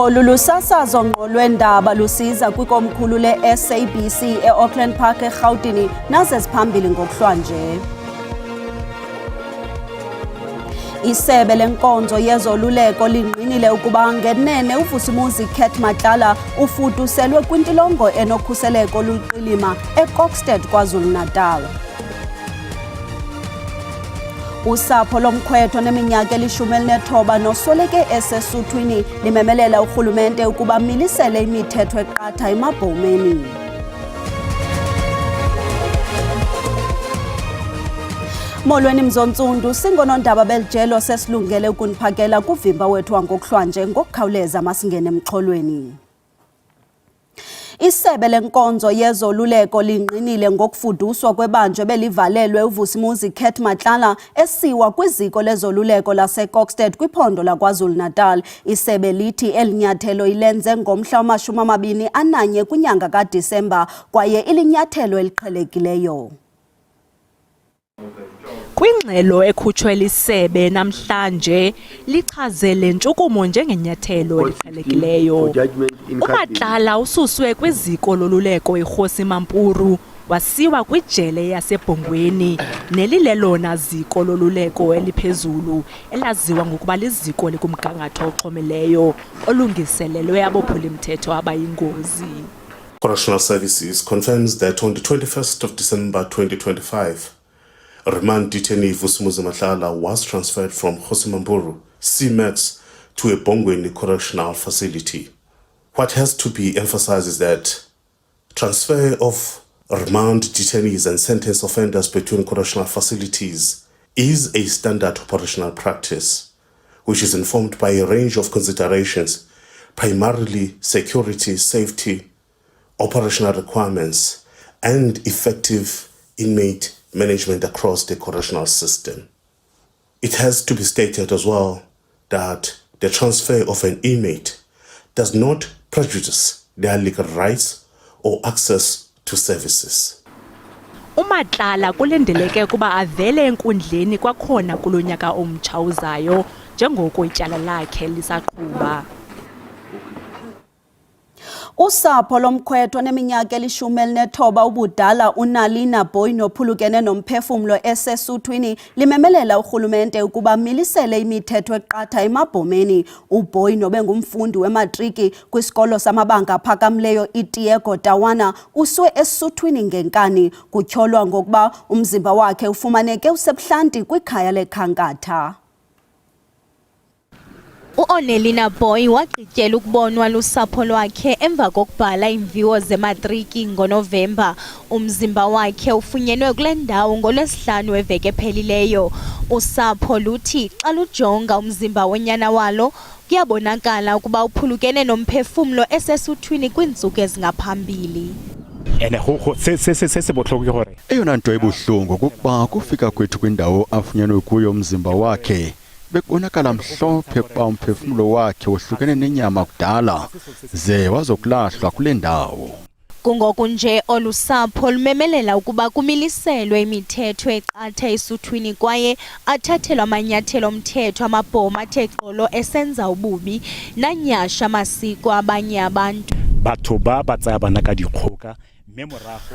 Olu lusasazo ngqo lweendaba lusiza kwikomkhulu le-SABC e-Auckland Park eRhawutini naseziphambili ngokuhlwanje. Isebe lenkonzo yezoluleko lingqinile ukuba ngenene uVusimuzi Cat Matlala ufuduselwe kwintilongo enokhuseleko oluqilima eKokstad KwaZulu-Natal. Usapho lomkhwetho neminyaka eli-19 nosweleke esesuthwini limemelela urhulumente ukuba milisele imithetho eqatha emabhomeni. Molweni mzontsundu, singonondaba belijelo sesilungele ukuniphakela kuvimba wethu wangokuhlwanje ngokukhawuleza masingene emxholweni. Isebe lenkonzo yezoluleko lingqinile ngokufuduswa kwebanjwe belivalelwe uVusimuzi Cat Matlala esiwa kwiziko lezoluleko laseKokstad kwiphondo laKwaZulu-Natal. Isebe lithi elinyathelo ilenze ngomhla wama-21 kwinyanga kaDisemba kwaye ilinyathelo eliqhelekileyo. Kwingxelo ekhutshwe lisebe namhlanje lichaze le ntshukumo njengenyathelo eliqhelekileyo. uMatlala ususwe kwiziko loluleko iKgosi Mampuru wasiwa kwijele yaseBhongweni nelilelona ziko loluleko eliphezulu elaziwa ngokuba liziko likumgangatho oxhomileyo olungiselelwe abophulimthetho abayingozi. Correctional Services confirms that on the 21st of December 2025, remand detainee Vusimuzi Matlala was transferred from Kgosi Mampuru, CMAX, to a Bongweni correctional facility. What has to be emphasized is that transfer of remand detainees and sentenced offenders between correctional facilities is a standard operational practice, which is informed by a range of considerations, primarily security, safety, operational requirements, and effective inmate management across the correctional system. It has to be stated as well that the transfer of an inmate does not prejudice their legal rights or access to services. uMatlala kulindeleke ukuba avele enkundleni kwakhona kulo nyaka omtsha uzayo njengoko ityala lakhe lisaqhuba. Usapho lomkhwetho neminyaka eli-19 ubudala uNalina Boy nophulukene nomphefumlo esesuthwini limemelela urhulumente ukuba milisele imithetho eqatha emabhomeni. uBoy nobengumfundi wematriki kwisikolo samabanga aphakamileyo iTiego Tawana uswe esuthwini ngenkani kutyholwa ngokuba umzimba wakhe ufumaneke usebuhlanti kwikhaya lekhankatha. uNalina Boy wagqityela ukubonwa lusapho lwakhe emva kokubhala iimviwo zematriki ngoNovemba. Umzimba wakhe ufunyenwe kule ndawo ngoLwesihlanu weveki ephelileyo. Usapho luthi xa lujonga umzimba wonyana walo kuyabonakala ukuba uphulukene nomphefumlo esesuthwini kwiintsuku ezingaphambili. Eyona nto ebuhlungu kukuba kufika kwethu kwindawo afunyenwe kuyo umzimba wakhe bekubonakala mhlophe kuba umphefumlo wakhe wohlukene nenyama kudala ze wazokulahlwa kule ndawo. Kungoku nje olusapho lumemelela ukuba kumiliselwe imithetho eqatha esuthwini kwaye athathelwa amanyathelo omthetho amabhoma athe xolo esenza ububi nanyasha amasiko abanye abantu.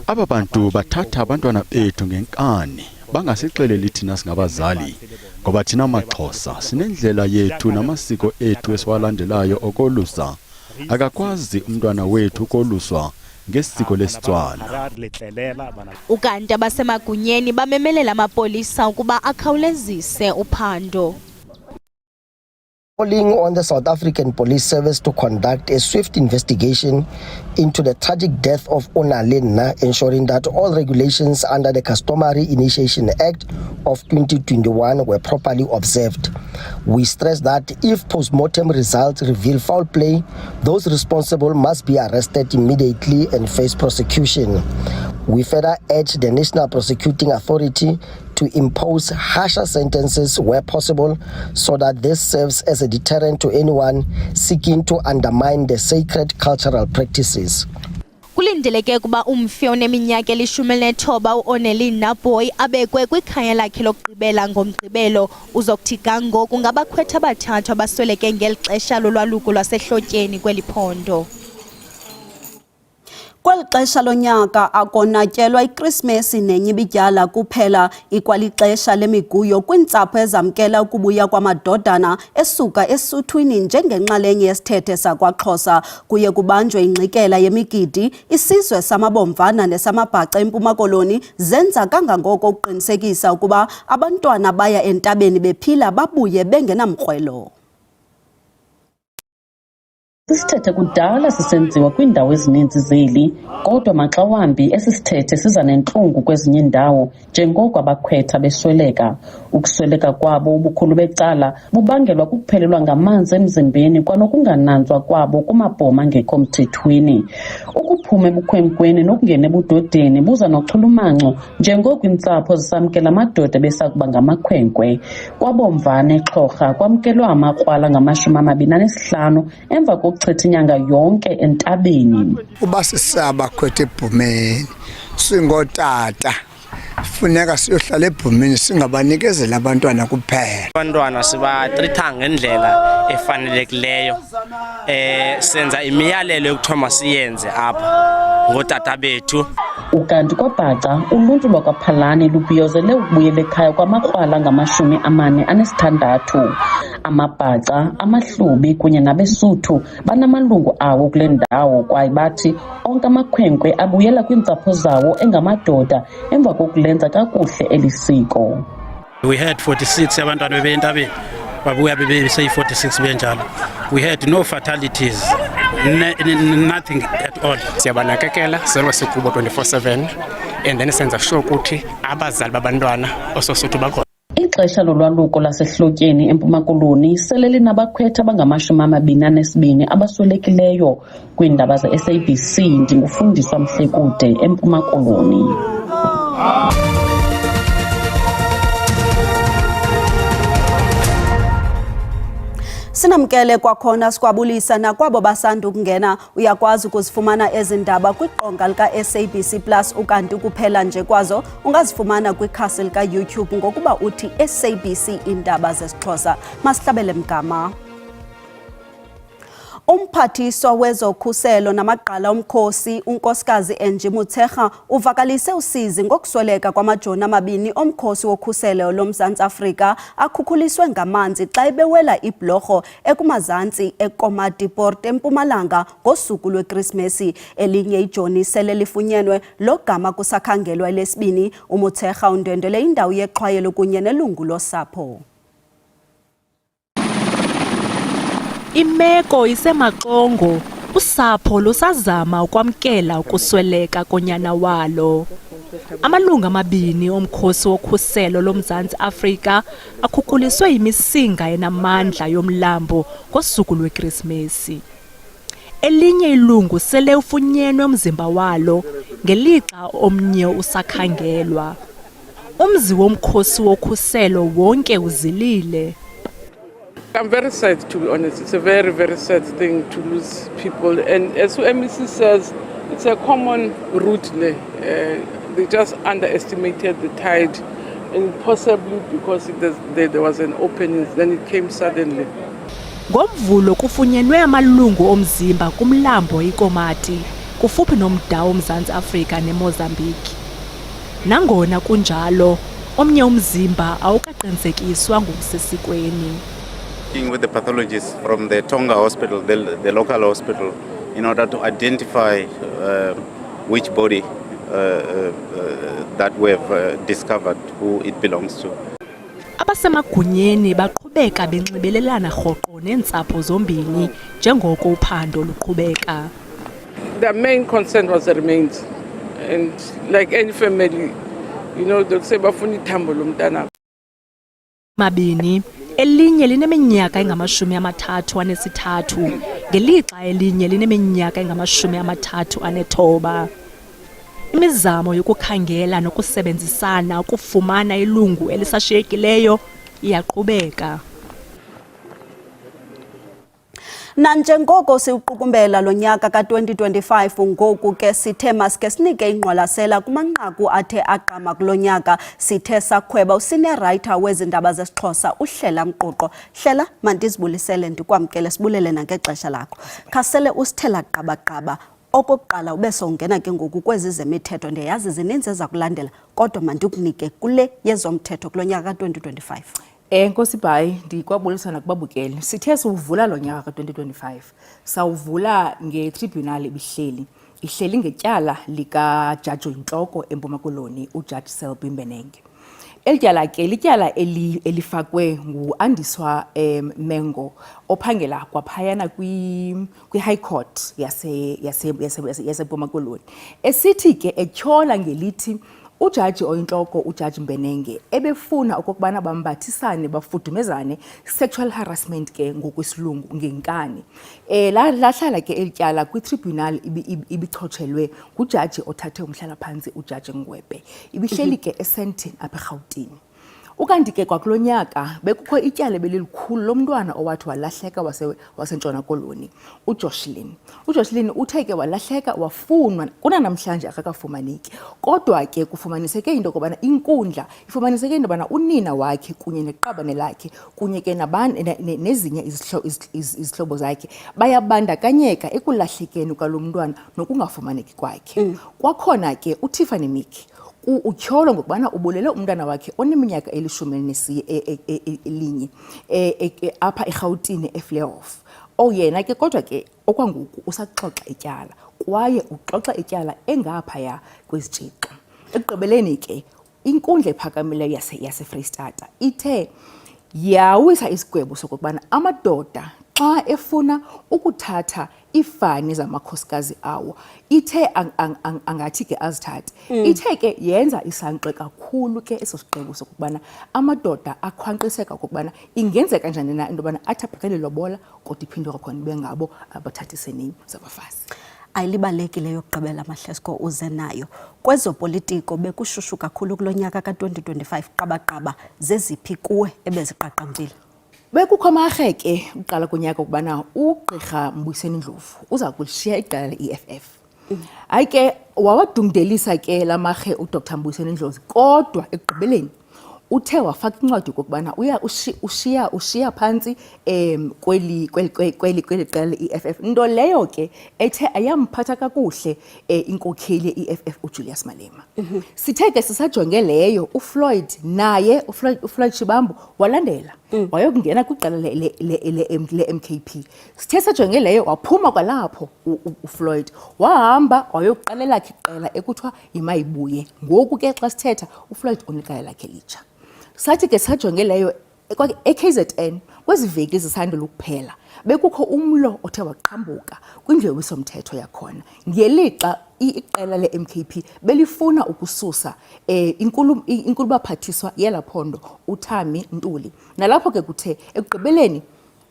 Aba bantu bathatha abantwana bethu ngenkani bangasixeleli thina singabazali ngoba thina maXhosa sinendlela yethu namasiko ethu esiwalandelayo okolusa. Akakwazi umntwana wethu ukoluswa ngesiko lesitswana. Ukanti abasemagunyeni bamemelela amapolisa ukuba akhawulezise uphando. Calling on the South African Police Service to conduct a swift investigation into the tragic death of uNalina, ensuring that all regulations under the Customary Initiation Act of 2021 were properly observed. We stress that if post-mortem results reveal foul play, those responsible must be arrested immediately and face prosecution. We further urge the National Prosecuting Authority to impose harsher sentences where possible so that this serves as a deterrent to anyone seeking to undermine the sacred cultural practices. Kulindeleke ukuba umfi oneminyaka eli-19 uOnnelene Naboy abekwe kwikhaya lakhe lokugqibela ngoMgqibelo. Uzokuthi kangoku ngabakhwetha abathathu abasweleke ngeli xesha lolwaluko lwasehlotyeni kweli phondo. Kweli xesha lonyaka akonatyelwa iKrisimesi neNyibidyala kuphela, ikwalixesha lemiguyo kwiintsapho ezamkela ukubuya kwamadodana esuka esuthwini njengenxalenye yesithethe sakwaXhosa. Kuye kubanjwe ingxikela yemigidi. Isizwe samabomvana nesamabhaca eMpuma Koloni zenza kangangoko ukuqinisekisa ukuba abantwana baya entabeni bephila babuye bengenamkrwelo. Isithethe kudala sisenziwa kwiindawo ezininzi zeli, kodwa maxa wambi esi sithethe siza nentlungu kwezinye indawo njengoko abakhwetha besweleka. Ukusweleka kwabo ubukhulu becala bubangelwa kukuphelelwa ngamanzi emzimbeni kwanokungananzwa kwabo kumabhoma angekho mthethweni. Ukuphuma ebukhwenkweni nokungena ebudodeni buza nochulumanco njengoko iintsapho zisamkela amadoda besakuba ngamakhwenkwe. Kwabomvana eXhorha kwamkelwa amakrwala ngama-25 emva kokuchitha inyanga yonke entabeni. Uba sisabakhwetha ebhumeni singootata funeka siyohlala ebhumeni singabanikezela abantwana kuphela. Abantwana sibatritha ngendlela efanelekileyo. Senza imiyalelo ekuthiwa masiyenze apha ngootata bethu. Ukanti kwabhaca uluntu lwakwaPhalane lubhiyozele ukubuyela ekhaya kwamakrwala ngama-46. Amabhaca, amaHlubi kunye nabeSuthu banamalungu awo kule ndawo kwaye bathi onke amakhwenkwe abuyela kwiintsapho zawo engamadoda emva kokulenza kakuhle eli siko. We had 46 abantwana bebe entabeni babuya bebe seyi-46 benjalo. We had no fatalities, nothing at all. Siyabanakekela selwa sikubo 24/7 and then senza sure ukuthi abazali babantwana ososuthu bakhona. Ixesha lolwaluko lasehlotyeni eMpuma Koloni sele linabakhwetha abangama-22 abaswelekileyo. Kwiindaba ze-SABC ndingufundiswa Mhlekude eMpuma Koloni. Sinamkele kwakhona sikwabulisa nakwabo basanda ukungena. Uyakwazi ukuzifumana ezi ndaba kwiqonga lika-SABC Plus, ukanti kuphela nje kwazo ungazifumana kwikhasi lika-YouTube ngokuba uthi SABC Iindaba zesiXhosa. Masihlabele mgama. Umphathiswa wezokhuselo namagqala omkhosi unkosikazi Angie Motshekga uvakalise usizi ngokusweleka kwamajoni amabini omkhosi wokhuselo loMzantsi Afrika akhukhuliswe ngamanzi xa ebewela ibhlorho ekumazantsi eKomati Port eMpumalanga ngosuku lweKrisimesi. Elinye ijoni sele lifunyenwe logama kusakhangelwa elesibini. uMotshekga undwendwele indawo yexhwayelo kunye nelungu losapho. Imeko isemaxongo, usapho lusazama ukwamkela ukusweleka konyana walo. Amalungu amabini omkhosi wokhuselo loMzantsi Afrika akhukhuliswe yimisinga enamandla yomlambo ngosuku lweKrisimesi. Elinye ilungu sele ufunyenwe umzimba walo ngelixa omnye usakhangelwa. Umzi womkhosi wokhuselo wonke uzilile. I'm very sad, to be honest. It's a very, very sad thing to lose people. And as MEC says, it's a common route. They just underestimated the tide. And possibly because there was an opening, then it came suddenly. NgoMvulo kufunyenwe amalungu omzimba kumlambo iKomati, kufuphi nomda woMzantsi Afrika neMozambique. Nangona kunjalo, omnye umzimba awukaqinisekiswa ngokusesikweni. With the pathologists from the Tonga hospital, the local hospital, in order to identify which body that we have discovered, who it belongs to. Abasemagunyeni baqhubeka benxibelelana rhoqo neentsapho zombini njengoko uphando luqhubeka. The main concern was the remains, and like any family, you know, they'll say bafuna ithambo lomntana. Mabini elinye lineminyaka engama-33 ngelixa elinye lineminyaka engama-39. Imizamo yokukhangela nokusebenzisana ukufumana ilungu elisashiyekileyo iyaqhubeka. Nanjengoko siuqukumbela lo nyaka ka-2025 ngoku ke sithe masike sinike ingqwalasela kumanqaku athe aqama kulo nyaka sithe sakhweba usine-writer wezindaba zesiXhosa uHlela Mquqo. Hlela, mandizibulisele ndikwamkele sibulele nangexesha lakho. Khasele usithela qabaqaba. Okokuqala ube sowungena ke ngoku kwezi zemithetho ndiyazi zininzi eza kulandela kodwa mandikunike kule yezomthetho kulo nyaka ka-2025. Nkosi Bhayi, ndikwabulisa nakubabukeli. Sithe siwuvula lo nyaka ka-2025. Sawuvula ngetribunal ihleli ngetyala likajaji oyintloko eMpuma Koloni, uJaji Selby Mbenenge. Elityala ke lityala elifakwe nguAndiswa Mengo ophangela kwaphayana kwi-High Court yaseMpuma Koloni. Esithi ke etyhola ngelithi ujaji oyintloko uJaji Mbenenge ebefuna okokubana bambathisane bafudumezane sexual harassment ke ngokwesilungu ngenkani. Lahlala ke elityala kwitribunal ibichotshelwe ngujaji othathe umhlala phansi uJaji Ngwebe. Ibihleli ke eSandton apha eGauteng. Ukanti ke kwakulo nyaka bekukho ityala belilikhulu lomntwana owathi walahleka waseNtshona Koloni, uJoshlin. uJoshlin uthe ke walahleka wafunwa kunanamhlanje akakafumaneki. Kodwa ke kufumaniseke into yokubana inkundla ifumaniseke into yokubana unina wakhe kunye neqabane lakhe kunye ke nezinye izihlobo zakhe bayabandakanyeka ekulahlekeni kwalo mntwana nokungafumaneki kwakhe. Kwakhona ke uTiffany Mick utyholo ngokubana ubulele umntana wakhe oneminyaka eli-11 apha eGauteng eFlayhoff. Yena ke kodwa ke okwangoku usaxoxa ityala kwaye uxoxa ityala engaphaya kwezitshixa. Ekugqibeleni ke inkundla ephakamileyo yaseFreystata ithe yawisa isigwebo sokubana amadoda xa efuna ukuthatha ifani zamakhosikazi awo ithe angathi ke azithathe. Ithe ke yenza isankxe kakhulu ke eso sigqebo sokubana amadoda akhwankqiseka ukubana ingenzeka njani na into yobana athi abhekele lobola kodwa iphinde kwakhona ibe ngabo abathathiseneni zabafazi. Ayilibalekile yokugqibela Mahlesko uze nayo. Kwezopolitiko bekushushu kakhulu kulo nyaka ka-2025 qabaqaba zeziphi kuwe ebeziqaqambile? Bekukho amarhe ke uqala kunyaka ukubana uGqirha Mbuyiseni Ndlovu uza kulishiya iqela le-EFF. Hayi ke wawadungelisa ke lamarhe uDr Mbuyiseni Ndlovu kodwa ekugqibeleni uthe wafaka incwadi kokubana ushiya phantsi kweli qela le-EFF. Nto leyo ke ethe ayamphatha kakuhle inkokheli ye-EFF uJulius Malema. Sithe ke sisajonge leyo uFloyd naye uFloyd Shivambu walandela wayokungena kwiqela le-MKP. Sithe sajonge leyo waphuma kwalapho uFloyd wahamba wayoqalela lakhe iqela ekuthiwa yiMayibuye. Ngoku ke xa sithetha uFloyd uneqela lakhe litsha. Sathi ke sajonge leyo eKZN kwezi veki zisandula ukuphela bekukho umlo othe waqhambuka kwindlewisomthetho yakhona ngelixa iqela le-MKP belifuna ukususa inkulubaphathiswa yelaphondo uThami Ntuli. Nalapho ke kuthe ekugqibeleni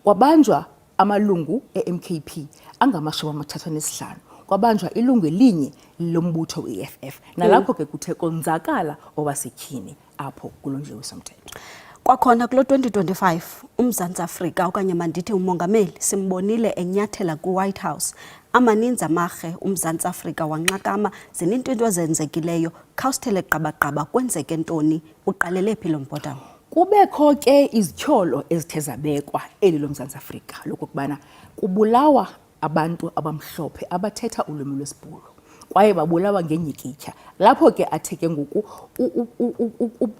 kwabanjwa amalungu e-MKP angama-35 kwabanjwa ilungu elinye lombutho we-EFF. Nalapho ke kuthe konzakala owasetyhini apho kulo ndlewisomthetho. Kwakhona kulo 2025 uMzantsi Afrika okanye mandithi umongameli simbonile enyathela kwi-White House. Amaninzi amarhe uMzantsi Afrika wanxakama zininto into ezenzekileyo. Khawusithele qabaqaba kwenzeke ntoni? Uqalele phi lo mbhodamo? Kubekho ke izityholo ezithe zabekwa eli loMzantsi Afrika lokubana kubulawa abantu abamhlophe abathetha ulwimi lwesiBhulu kwaye babulawa ngenyikitya. Lapho ke athe ke ngoku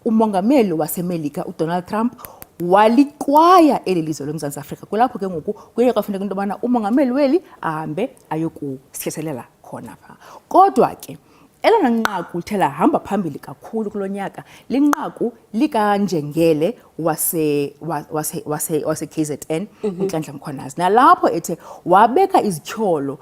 umongameli waseMelika uDonald Trump waliqwaya eli lizwe loMzantsi Afrika. Kulapho ke ngoku kuye kwafuneka into yobana umongameli weli ahambe ayokusithethelela khona pha. Kodwa ke elona nqaku lithe lahamba phambili kakhulu kulo nyaka linqaku likaNjengele wase-KZN uNhlanhla Mkhwanazi. Nalapho ethe wabeka izityholo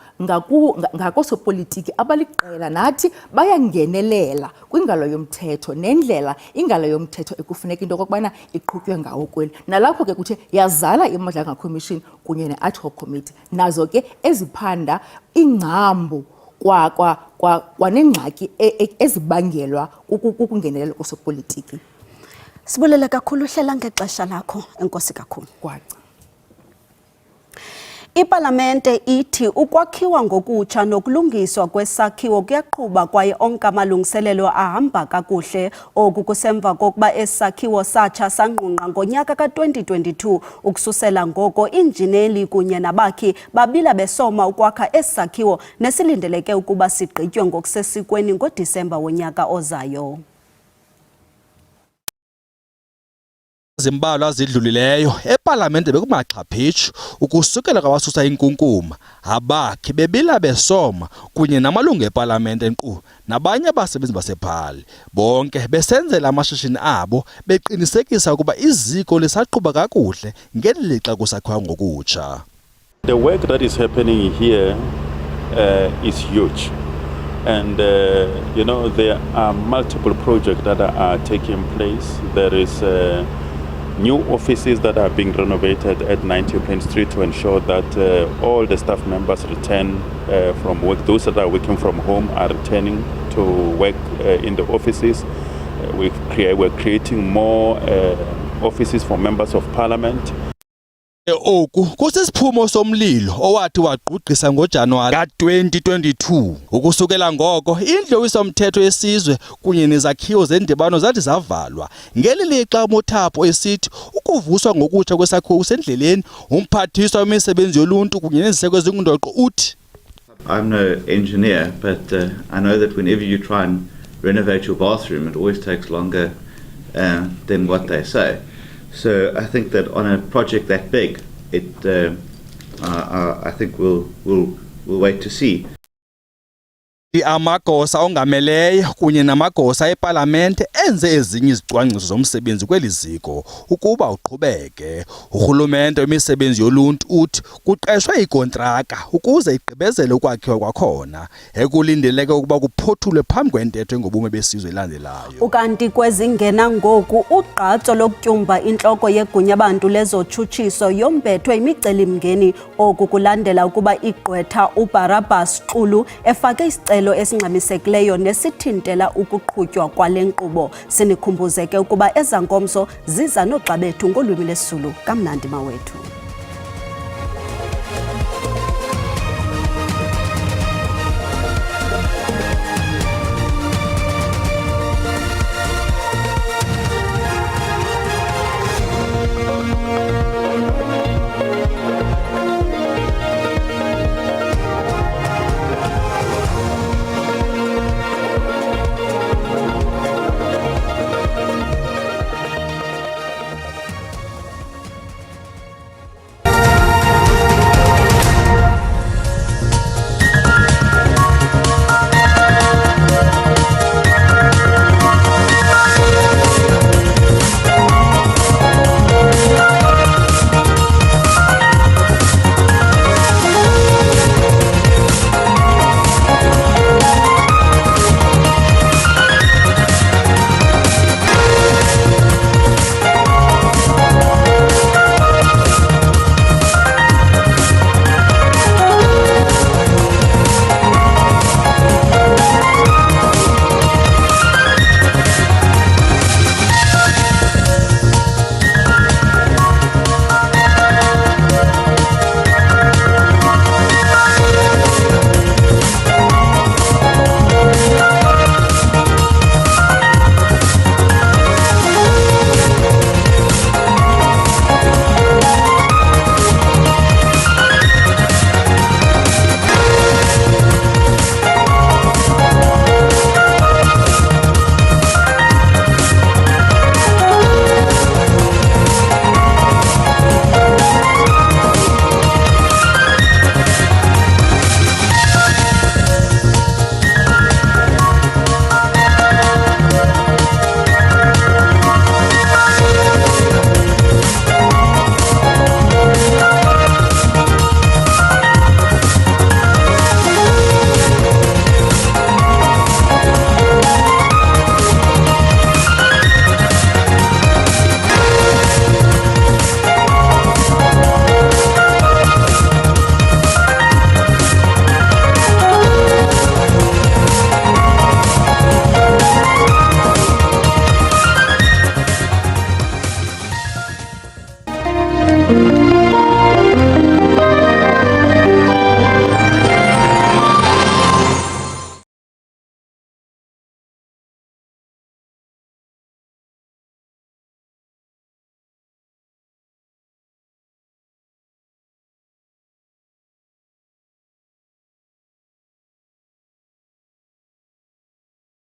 ngakosopolitiki abaliqela nathi bayangenelela kwingalo yomthetho nendlela ingalo yomthetho ekufuneka into yokokubana iqhutywe ngawo kweli. Nalapho ke kuthe yazala iMadlanga Commission kunye ne-ad hoc committee nazo ke eziphanda ingcambu kwanengxaki ezibangelwa kukungenelela kosopolitiki. Sibulele kakhulu Hlela ngexesha lakho. Enkosi kakhulu. Kwaca. Ipalamente ithi ukwakhiwa ngokutsha nokulungiswa kwesakhiwo kuyaqhuba kwaye onke amalungiselelo ahamba kakuhle. Oku kusemva kokuba esakhiwo satsha sangqungqa ngonyaka ka-2022. Ukususela ngoko iinjineli kunye nabakhi babila besoma ukwakha esakhiwo nesilindeleke ukuba sigqitywe ngokusesikweni ngoDisemba wonyaka ozayo. Zimbalwa zidlulileyo epalamente bekumaxhaphitshu ukusukela kwabasusa inkunkuma abakhi bebila besoma kunye namalungu epalamente nkqu nabanye abasebenzi basephali bonke besenzela amashishini abo beqinisekisa ukuba iziko lisaqhuba kakuhle ngeli lixa kusakhiwa ngokutsha. The work that is happening here is huge, and you know, there are multiple projects that are taking place. There is new offices that are being renovated at 90 Plain Street to ensure that all the staff members return from work. Those that are working from home are returning to work in the offices. We're creating more offices for members of parliament. Oku kusisiphumo somlilo owathi wagqugqisa ngoJanuwari ka-2022. Ukusukela ngoko indlowiso-mthetho yesizwe kunye nezakhiwo zendibano zathi zavalwa. Ngeli lixa uMothapo esithi ukuvuswa ngokutsha kwesakhiwo kusendleleni. Umphathiswa wemisebenzi yoluntu kunye neziseko ezingundoqo uthi, I'm no engineer, but I know that whenever you try and renovate your bathroom, it always takes longer than what they say. So I think that on a project that big, I think we'll wait to see. Amagosa ongameleyo kunye namagosa epalamente enze ezinye izicwangciso zomsebenzi kweli ziko ukuba uqhubeke. Urhulumente wemisebenzi yoluntu uthi kuqeshwe ikontraka ukuze igqibezele ukwakhiwa kwakhona ekulindeleke ukuba kuphothulwe phambi kwentetho ngobume besizwe elandelayo. Ukanti kwezingena ngoku ugqatso lokutyumba intloko yegunya abantu lezotshutshiso yombethwe imicelimngeni. Oku kulandela ukuba igqwetha uBarabas Xulu efake isicelo esingxamisekileyo nesithintela ukuqhutywa kwale nkqubo. Sinikhumbuzeke ukuba ezankomso ziza noxa bethu ngolwimi lesizulu. Kamnandi mawethu.